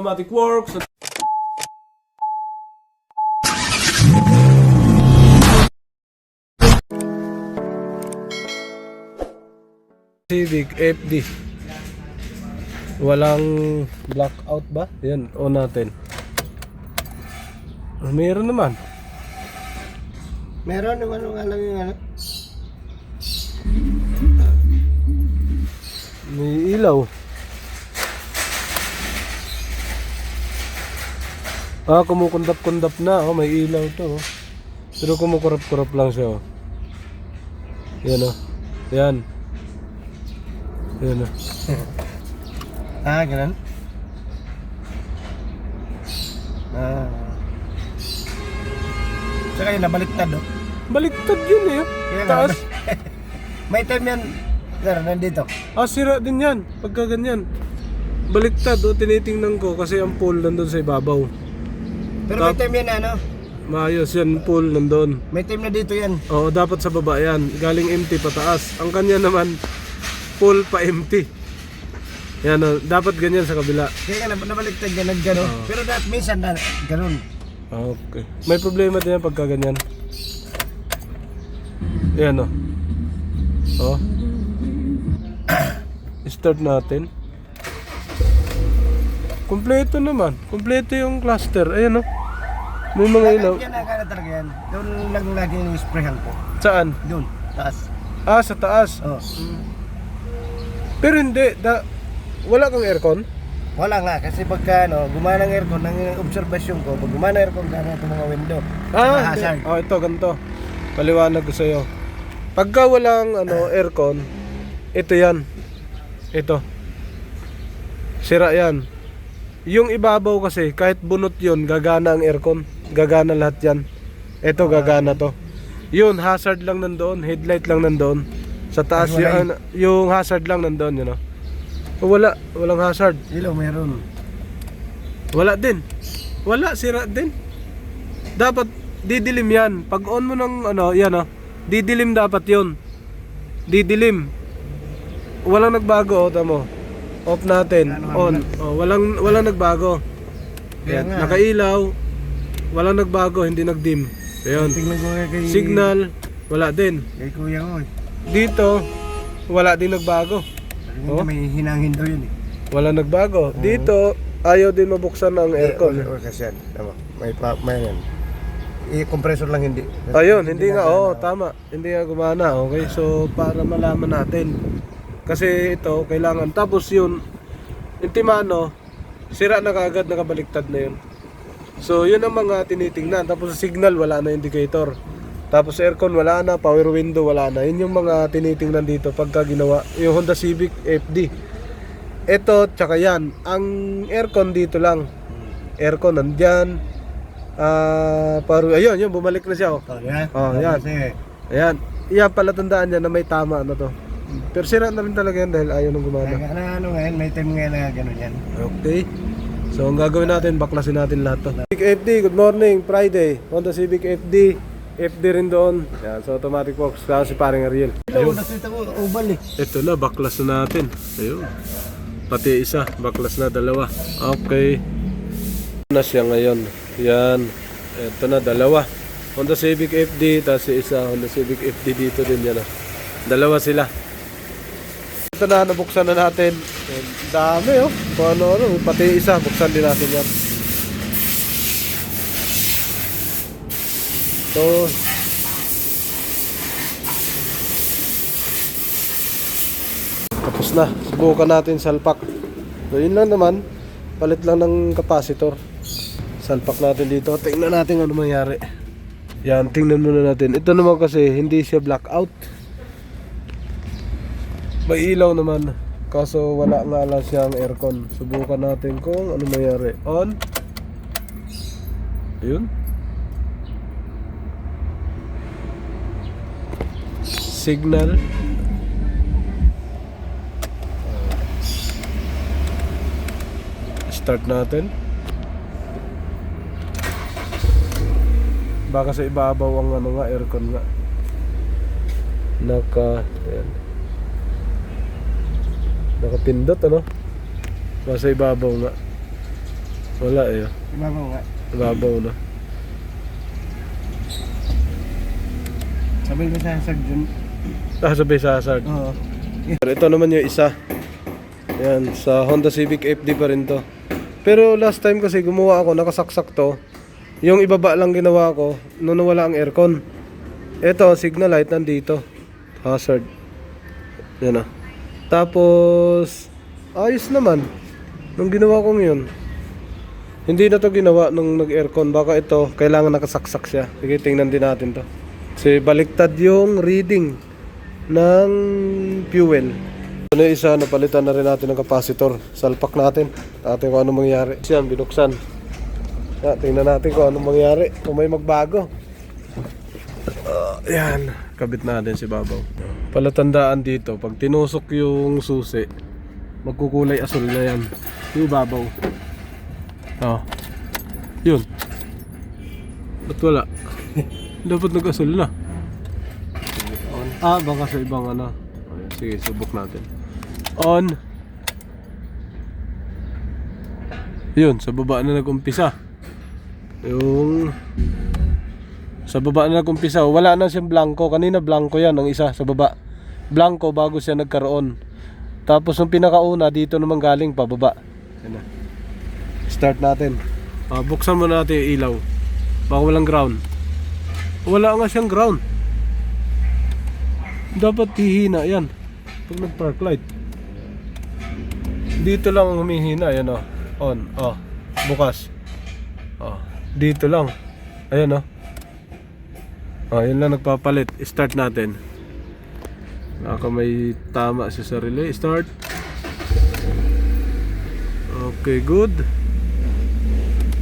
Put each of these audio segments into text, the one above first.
Automatic works. Civic FD. Walang blackout ba? Yan, on natin. Meron naman. Meron naman nga lang yung ano. May ilaw. Kumukundap-kundap na. Oh, may ilaw to. Oh. Pero kumukurap-kurap lang siya. Oh. Yan oh. Yan. Yan oh. Ganun? Saka yun, nabaliktad oh. Baliktad yun eh. Kaya Taas. May time yan, sir, nandito. Sira din yan. Pagka ganyan. Baliktad oh. Tinitingnan ko kasi ang pole nandun sa ibabaw. Pero may time yan ano. Maayos yan, pole nandun. May time na dito yan. Oo, dapat sa baba yan. Galing empty pataas. Ang kanya naman, full pa empty. Yan o, dapat ganyan sa kabila. Kaya nga nabaliktad yan, gano'n. Pero minsan na gano'n. Okay. May problema din yan pagka ganyan. Yan o. Oh. Start natin. Kompleto naman. Kompleto yung cluster. Ayan o. May mga ilaw. Yan na talaga yan. Doon lang lagi yung sprayhan ko. Saan? Doon, taas. Sa taas. Oh. Pero hindi. Wala kang aircon? Wala nga, kasi pagka gumana ng aircon, ang obserbasyon ko, pag gumana ng aircon, gano'n itong mga window. Hazard. Ito, ganito. Paliwanag ko sa'yo. Pagka walang aircon, ito yan. Ito. Sira yan. Yung ibabaw kasi, kahit bunot yun, gagana ang aircon. Gagana lahat yan. Ito, gagana to. Yun, hazard lang nandoon. Headlight lang nandoon. Sa taas, yung hazard lang nandoon, yun o. Walang hazard. Ilaw meron. Wala din. Wala, sira din. Dapat didilim yan. Pag on mo ng yan o. Didilim dapat yun. Didilim. Walang nagbago, tamo. Off natin. On. Walang nagbago. Yan. Nakailaw. Walang nagbago, hindi nagdim. Ayun. Signal, wala din. Kay kuya ko. Dito, wala din nagbago. May hinangin daw yun eh. Wala nagbago. Dito, ayaw din mabuksan ang aircon. Kasi yan. Tama. May yan. I-compressor lang hindi. Ayun, hindi nga. Tama. Hindi nga gumana. Okay, so para malaman natin. Kasi ito, kailangan. Tapos yun, yung timano, sira na kaagad, nakabaliktad na yun. So yun ang mga tinitingnan. Tapos sa signal, wala na indicator. Tapos aircon wala na, power window wala na. Yun yung mga tinitingnan dito pagka ginawa yung Honda Civic FD. Ito, tsaka yan. Ang aircon dito lang. Aircon nandyan. Ayun, yun, bumalik na siya. Yan. Ayan. Iyan pala tandaan niya na may tama to. Pero sira na rin talaga yan dahil ayaw nang gumana. Ngayon, may time ngayon na gano'n yan. Okay. So ang gagawin natin, baklasin natin lahat to. Civic FD, good morning, Friday. Honda Civic FD. FD rin doon. Yan, so automatic works. Kasi si paring Ariel. Ayun, nakita ko, balik. Ito na, baklas na natin. Ayun. Pati isa, baklas na dalawa. Okay. Na siya ngayon. Yan. Ito na, dalawa. Honda Civic FD, tapos isa Honda Civic FD dito din yan. Dalawa sila. Ito na, nabuksan na natin. Dami oh. Kung ano, pati isa, buksan din natin yan. So, tapos na. Subukan natin salpak. So, yun lang naman. Palit lang ng capacitor. Salpak natin dito. Tingnan natin ano mangyari. Yan, tingnan muna natin. Ito naman kasi hindi siya blackout. May ilaw naman. Kaso wala nga lang siyang aircon. Subukan natin kung ano mangyari. On. Ayun. Signal. Start natin. Baka sa ibabaw ang aircon nga. Ayan. Nakapindot Baka sa ibabaw nga. Wala eh. Ibabaw nga. Ibabaw na. Sabi ko sa hasag dun. Sabay sa hazard. Oo. Pero ito naman yung isa. Yan, sa Honda Civic FD pa rin to. Pero last time kasi gumawa ako, nakasaksak to. Yung ibaba lang ginawa ko, nung nawala ang aircon. Ito, signal light nandito. Hazard. Yan ah. Tapos, ayos naman. Nung ginawa kong yun. Hindi na to ginawa nung nag-aircon. Baka ito, kailangan nakasaksak siya. Sige, tingnan din natin to. Kasi baliktad yung reading ng fuel. Ano yung isa, napalitan na rin natin ng capacitor. Salpak natin. Natin kung ano mangyari. Yan, binuksan. Tingnan natin kung ano mangyari. Kung may magbago. Yan, kabit natin si Babaw. Palatandaan dito, pag tinusok yung susi, magkukulay asul na yan. Yung Babaw. Yun. Ba't wala? Dapat nag-asul na. Baka sa ibang ano. Sige, subok natin. On. Yun, sa baba na nag-umpisa. Yung sa baba na nag-umpisa, wala na siyang blanco. Kanina blanco yan, ang isa sa baba. Blanco bago siya nagkaroon. Tapos yung pinakauna, dito naman galing pababa. Yan na. Start natin. Buksan mo natin yung ilaw. Baka walang ground. Wala nga siyang ground. Dapat hihina yan. Pag nag-park light. Dito lang humihina. Ayan o. On. Bukas. Dito lang. Ayan o. Yun lang nagpapalit. Start natin. Baka may tama siya sa relay. Start. Okay, good.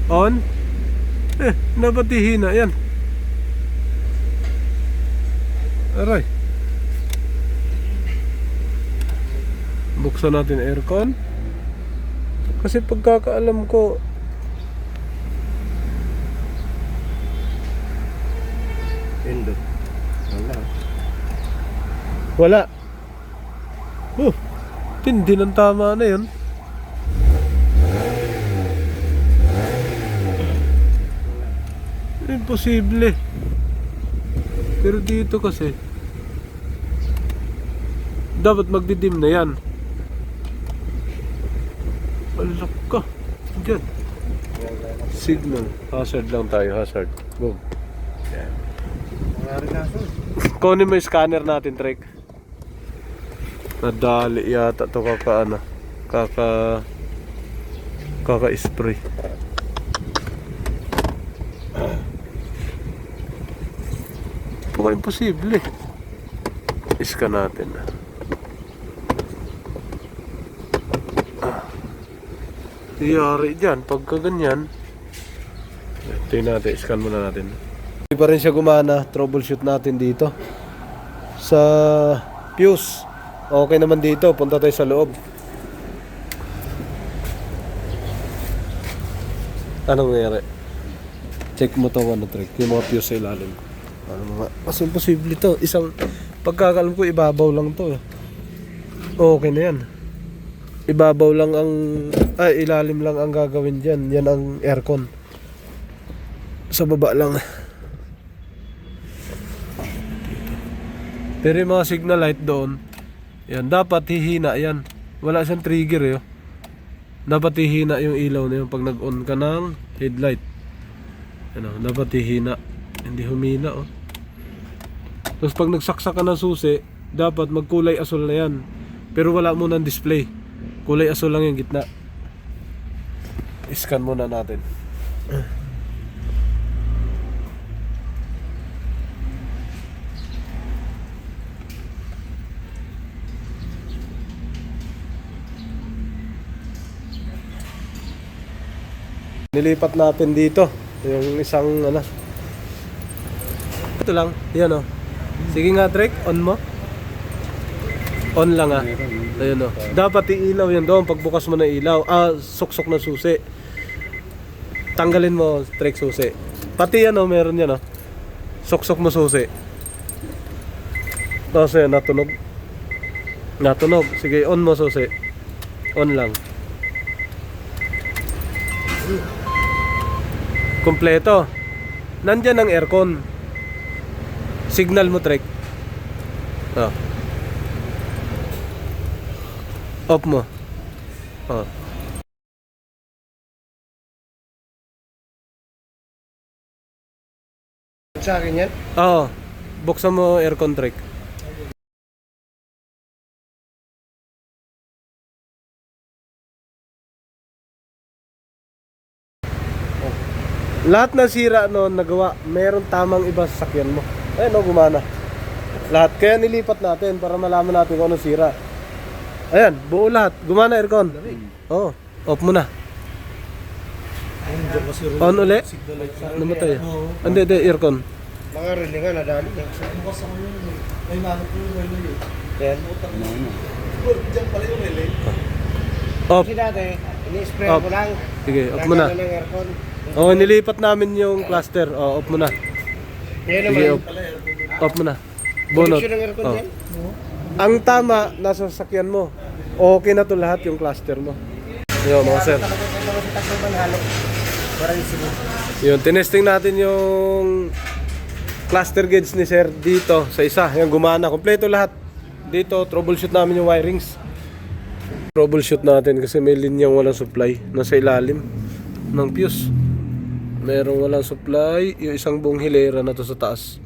On. Dapat hihina yan. Aray. Buksan natin aircon. Kasi pagkakaalam ko, Pindot. wala. Tindi ng tama na yun. Imposible. Pero dito kasi dapat magdidim na yan. Alak ka. Diyan. Signal. Hazard lang tayo. Hazard. Boom. Kunin mo yung scanner natin, Trek. Nadali yata to kaka-spray. Baka imposible. Iskan natin. Yari dyan, pagka ganyan. Tingnan natin, scan muna natin. Hindi pa rin siya gumana, troubleshoot natin dito sa fuse. Okay naman dito, punta tayo sa loob. Anong nangyari? Check mo to, Trick, yung mga fuse sa ilalim. Mas imposible to. Isang pagkakalam ko, ibabaw lang to. Okay na yan. Ibabaw lang ang ilalim lang ang gagawin dyan. Yan ang aircon. Sa baba lang. Pero yung mga signal light doon, yan, dapat hihina yan. Wala siyang trigger dapat hihina yung ilaw na yun pag nag-on ka ng headlight. Dapat hihina. Hindi humina Tapos pag nagsaksak ka ng susi, dapat magkulay asul na yan. Pero wala mo ng display. Kulay asul lang yung gitna. Iscan muna natin. Nilipat natin dito yung isang ito lang, yan sige nga, Drake, on mo. On lang ayun dapat iilaw yan doon pagbukas mo ng ilaw. Suksok na susi. Tanggalin mo, Drake, susi. Pati meron yan suksok mo susi. Kasi natunog. Sige, on mo susi. On lang. Kompleto. Nandyan ang aircon. Signal mo, Trek. Oh. Off mo. Oh. Sa akin yan. Oo. Buksan mo aircon, Trek. Lahat na sira noon nagawa, meron tamang iba sa sakyan mo. Ayun o, gumana. Lahat. Kaya nilipat natin para malaman natin kung ano sira. Ayan, buo lahat. Gumana aircon. Oo. Off mo na. On uli. Namatay. Hindi, aircon. Mga relingan na dali. Yan. Off. Kasi dati, ini-spray Off. ko lang. Sige, off mo na. Lagyan ng aircon. Oo, nilipat namin yung cluster. Oo, off mo na. Yan Sige, naman. off. Off mo na. Bunot. Connection ng aircon Oh. yan. Ang tama, nasa sasakyan mo. Okay na to lahat yung cluster mo. Yun, mga sir. Talaga sa takbo halo. Parang sibo. Yun, tinesting natin yung cluster gauge ni sir dito sa isa. Yung gumana. Kompleto lahat. Dito, troubleshoot namin yung wirings. Troubleshoot natin kasi may linyang walang supply. Nasa ilalim ng fuse. Merong walang supply. Yung isang buong hilera na to sa taas.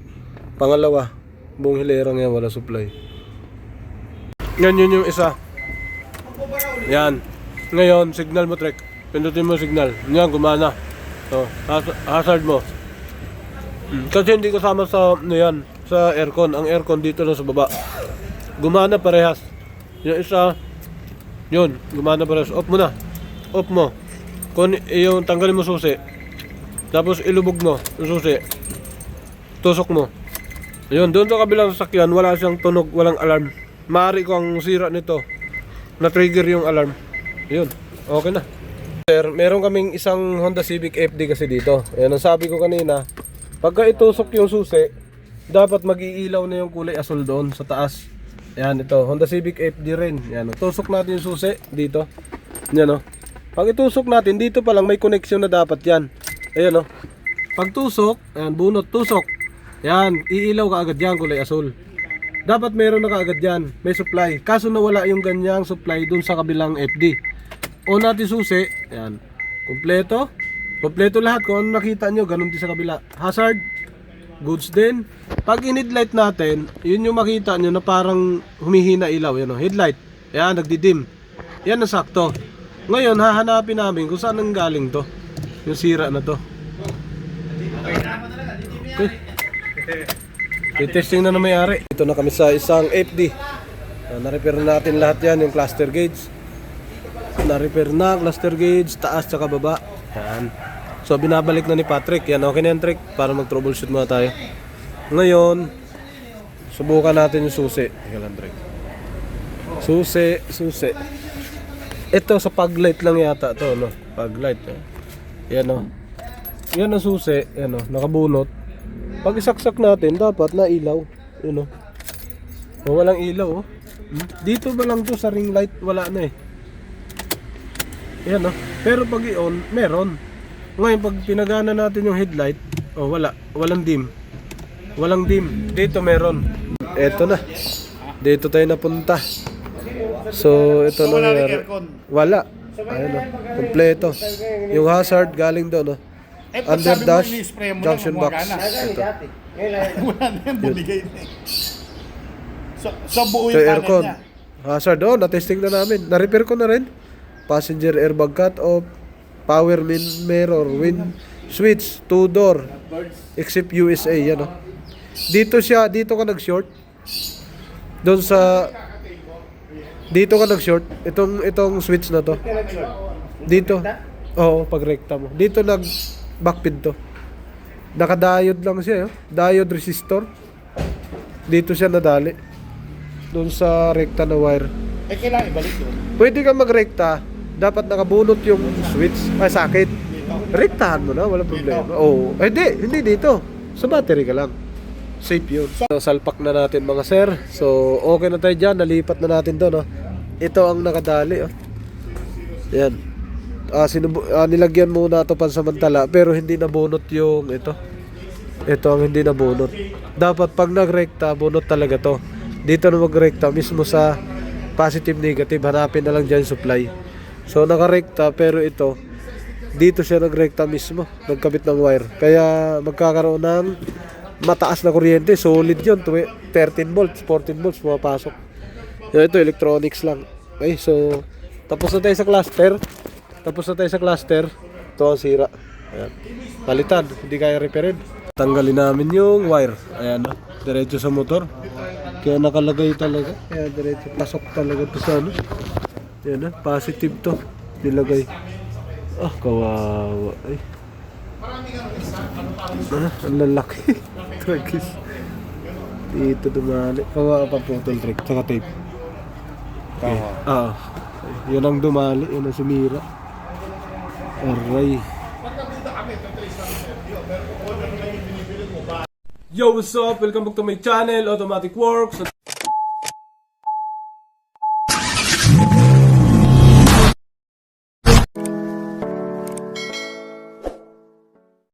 Pangalawa, buong hilera ngayon walang supply. Yan, yun yung isa. Yan. Ngayon, signal mo, Trek. Pindutin mo signal. Yan, gumana. So, hazard mo. Kasi hindi kasama sa, yan, sa aircon. Ang aircon dito lang sa baba. Gumana parehas. Yung isa, yun, gumana parehas. Off mo na. Off mo. Kung yung tanggalin mo susi. Tapos ilubog mo yung susi. Tusok mo. Ayun, doon sa kabilang sasakyan, wala siyang tunog, walang alarm. Maaari ko ang sira nito. Na-trigger yung alarm. Ayun, okay na. Sir, meron kaming isang Honda Civic FD kasi dito. Ayan, ang sabi ko kanina, pagka itusok yung susi, dapat mag-iilaw na yung kulay asul doon sa taas. Ayan, ito, Honda Civic FD rin. Ayan, tusok natin yung susi dito. Ayan, o. Pag itusok natin, dito pa lang may connection na dapat yan. Ayan, o. Pag tusok, ayan, bunot, tusok. Yan, iilaw ka agad yan, kulay asul. Dapat meron na kaagad yan, may supply. Kaso nawala yung ganyang supply dun sa kabilang FD. O natin susi, yan. Kompleto. Kompleto lahat. Kung ano nakita nyo, ganun din sa kabila. Hazard, goods din. Pag in-headlight natin, yun yung makita nyo na parang humihina ilaw. Yan o, headlight. Yan, nagdidim. Yan na sakto. Ngayon, hahanapin namin kung saan nang galing to. Yung sira na to. Okay. I-testing na may-ari. Ito na kami sa isang FD. Na-repair natin lahat yan, yung cluster gauge. Na-repair na, cluster gauge, taas tsaka baba. Yan. So binabalik na ni Patrick. Yan, okay na yan, Trick, para mag-troubleshoot muna tayo. Ngayon, subukan natin yung susi. Teka lang, Trick. Susi. Ito sa paglight lang yata to, no? Paglight. Yan, no? Yan ang susi. Yan, no? Nakabunot. Pag isaksak natin, dapat na ilaw. Yun, o. Walang ilaw, oh. Dito ba lang to sa ring light? Wala na eh. Yan, oh. Pero pag i-on, meron. Ngayon, pag pinagana natin yung headlight, oh, wala. Walang dim. Walang dim. Dito meron. Eto na. Dito tayo napunta. So, ito na nangyari. Wala. Ayun, oh. Kompleto. Yung hazard galing doon, oh. Under dash, junction box. Ito. Wala na yan, bumigay na. So buo So, yung panel aircon. niya. Hazard, oh, na-testing na namin. Na-repair ko na rin. Passenger airbag cut off, power mirror, wind switch, 2-door, except USA, yan, oh. Dito ka nag-short. Doon sa dito ka nag-short. Itong switch na to. Dito. Oo, pag rekta mo. Dito backpin to. Naka-diode lang siya, oh. Diode resistor. Dito siya nadali. Doon sa rekta na wire. Eh, kailangan ibalik yun. Pwede ka magrekta, dapat nakabunot yung switch. Ay, sakit. Rektahan mo na, walang problema. Oh, hindi dito. Sa battery ka lang. Safe yun. So, salpak na natin mga sir. So, okay na tayo dyan. Nalipat na natin to, no? Ito ang nakadali, oh. Yan. nilagyan muna ito pansamantala pero hindi nabunot yung ito. Ito ang hindi nabunot. Dapat pag nagrekta, bunot talaga to. Dito na magrekta mismo sa positive negative, hanapin na lang dyan supply. So nakarekta pero ito dito siya nagrekta mismo, nagkabit ng wire. Kaya magkakaroon ng mataas na kuryente, solid yun, 13 volts, 14 volts pumapasok. Ito electronics lang. Okay, so tapos na tayo sa cluster. Ito ang sira. Ayan. Palitan, hindi kaya repairin. Tanggalin namin yung wire. Ayan na, diretso sa motor. Kaya nakalagay talaga. Kaya diretso, pasok talaga to sa ano. Ayan na, positive to. Nilagay. Kawawa. Ay. Ang lalaki. Tragis. Dito dumali. Kawawa pa putol trick. Tsaka tape. Okay. Yun ang dumali. Yun ang sumira. Aray. Yo, what's up? Welcome back to my channel, Automatic Works.